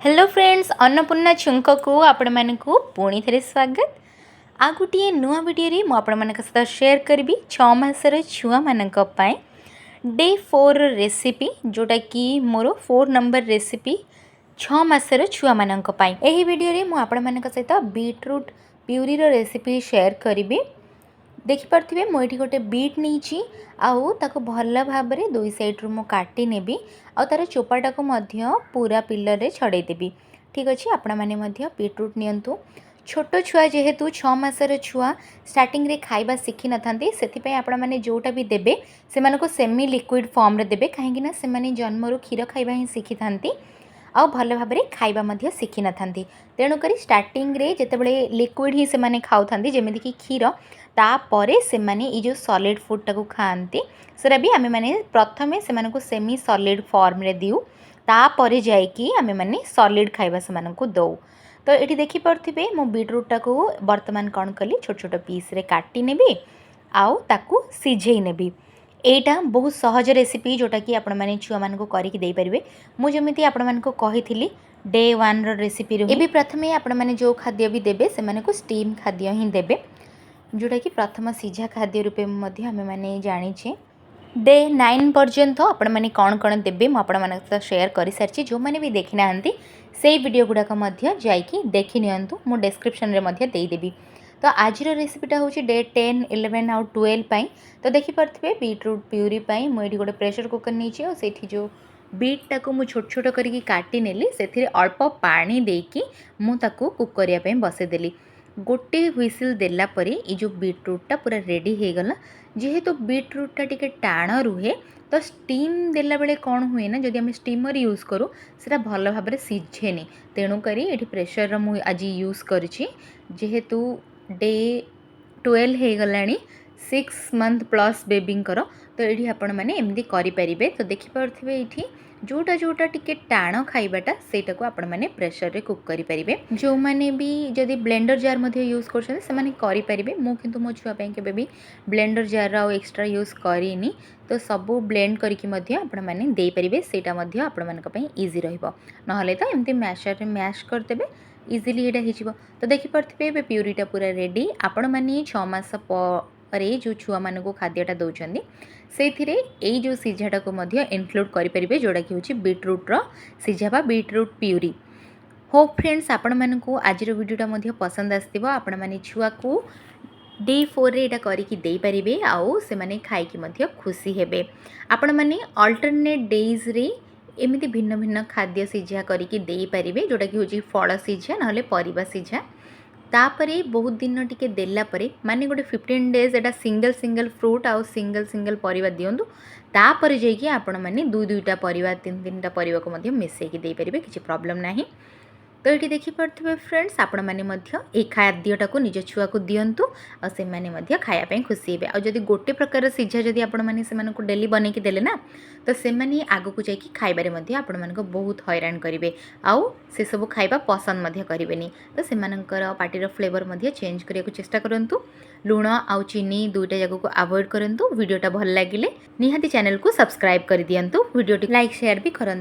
Hello friends, Annapurna छुंक को आपण मानकु पुणी थे स्वागत। आ गोटे नुआ वीडियो मु आपण मानक सहित शेयर करी 6 मासर छुआ मानक पाए डे 4 रेसिपी, जोटा कि मोर 4 नंबर रेसिपी 6 मासर छुआ मानक पाए। एही वीडियो रे मु आपण मानक सहित बीटरूट प्यूरी रो रेसिपी शेयर करी। देखिपे मुझे गोटे बीट नहीं आउ ताको भल भाव में दुई साइड्रु मु काटी नेबी आ तार चोपाटा को मध्य पूरा पिलर रे छड़ेदेवी। ठीक अच्छे, आपण मैंने बीटरूट नियंतु। छोट छुआ जेहेतु 6 मासर छुआ स्टार्टिंग रे खाइबा शिखी न थांती, सेथिपई आपण मैंने जोटा भी देबे सेमानको को सेमी लिक्विड फॉर्म रे देबे, कहीं ना सेमाने जन्मरू क्षीर खाइबा ही शिखी थांती आउ भल भाव में खाइबा मध्य शिखी न थांती। तेणुक स्टार्टिंग रे जेतेबेले लिक्विड ही सेमाने खाउ थांती जेमिति कि क्षीर, तापरे सेमाने ई जो सॉलिड फूड टाको खाआंती सेरा भी आमे माने प्रथमे सेमानको सेमी सॉलिड फॉर्म रे दिउ, तापरे जायकी आमे माने सॉलिड खाइबा सेमानको दौ। तो ये देखि परथिबे मो बीटरूट टाको वर्तमान कौन कली छोट छोट पीस रे काटी नेबी आउ ताकू सिझेई नेबी। एटा बहुत सहज रेसिपी जोटा कि आपण माने छुआ मान को करिक दे परिबे। मु जेमिति आपण मान को कहिथिली डे 1 रो रेसिपी रे एबी प्रथमे आपण माने जो खाद्य भी देबे सेमाने को स्टीम खाद्य ही देबे, जोटा कि प्रथम सिझा खाद्य रूपे मध्य आमे माने जानि छे। डे 9 पर्यंत आपण माने कौन कौन देबे मु आपण माने तो शेयर करि सारछि। जो माने भी देखि नाहंती सेही वीडियो गुडा मध्य जाइकी देखि नियंतु, मु डिस्क्रिप्शन रे मध्य देई देबी। तो आज रेसिपीटा हूँ डे 10, 11 आउ 12 पाई। तो देखिपे बीटरूट प्यूरी पाई मुझे गोटे प्रेशर कुकर नहीं और से जो बीटा को मुझे छोट छोट करके काटी नेली से अल्प पानी देकी मुझे कुक करने बसईदेली। गोटे हुइसिल देला परे ये जो बीटरूटा पूरा रेडी हो गला। जेहेतु बीटरूटा टिके टाण रुहे तो स्टीम देला बेले कौन हुए ना, जदि आम स्टीमर यूज करूँ से भल भाव में सीझेनि। तेणुक ये प्रेशर मुझे आज यूज करी। जेहेतु डे 12 हो गला 6 मंथ प्लस बेबींकर, तो ये आपण मैंने एमती करें। तो देखिपे ये जोटा जोटा टिके टाण खाइबाटा सेटा को आपण मैंने प्रेशर रे कुक करें। जो मैंने भी जदि ब्लेंडर जार मध्य यूज करें मु किंतु मो छुआ केबे भी ब्लेंडर जार आउ एक्स्ट्रा यूज करिनी। तो सबू ब्लेंड करके आपण मैंने दे परिबे, सेटा मध्य आपण मानक पई इजी रहइबो। नहले तो एमती मैशर रे मैश करदेबे इजिली एटा हिजिबो। तो देखिपे प्यूरीटा पूरा रेडी। आपण माने 6 मास पर जो छुआ मान को खाद्यटा दौरान से जो सिझाटा को इनक्लूड करें, जोटा कि हूँ बीटरूट्र सिझा बा बीटरूट प्यूरी। होप फ्रेंड्स आपण मानकु आज वीडियोटा पसंद आसथिबो। आपण माने छुआ को डे 4 रे एटा करिकि देई परिबे आउ से माने खाइकि मध्य खुशी हेबे। आपण माने अल्टरनेट डेज रे एमिति भिन्न भिन्न खाद्य सिझा करिकि देई परिबे, जोटा कि हूँ फल सिझा नहले परिबा सिझा। तापरे बहुत दिन टिके देला परे माने गोटे 15 डेज एटा सिंगल सिंगल फ्रूट आउ सिंगल सिंगल परिबा दियंतु। तापरे जेकी आपण माने दुईटा परिबा तीन परिबा को मध्य मिसेकी देई परिबे, किछि प्रॉब्लम नाही। तो ये देखिपे फ्रेंड्स आपण मैंने ये खाद्यटा को निज छुआ को दिंतु आ से माने खायापी खुशी हे। आदि गोटे प्रकार सिझा जदि आपण मैंने से डेली बनईकी देले ना, तो से आग को जाकि खाइबारे आपण मानक बहुत हैरान करेंगे आउ से सब खाइबा पसंद करें। तो से पार्टीर फ्लेवर चेंज करने को चेष्टा करूँ। लुण आउ चीनी दुईटा जाक को अवॉइड करूँ। वीडियोटा भल लगे निहाती चैनल को सब्सक्राइब कर दिंतु, वीडियोटी लाइक शेयर भी करूँ।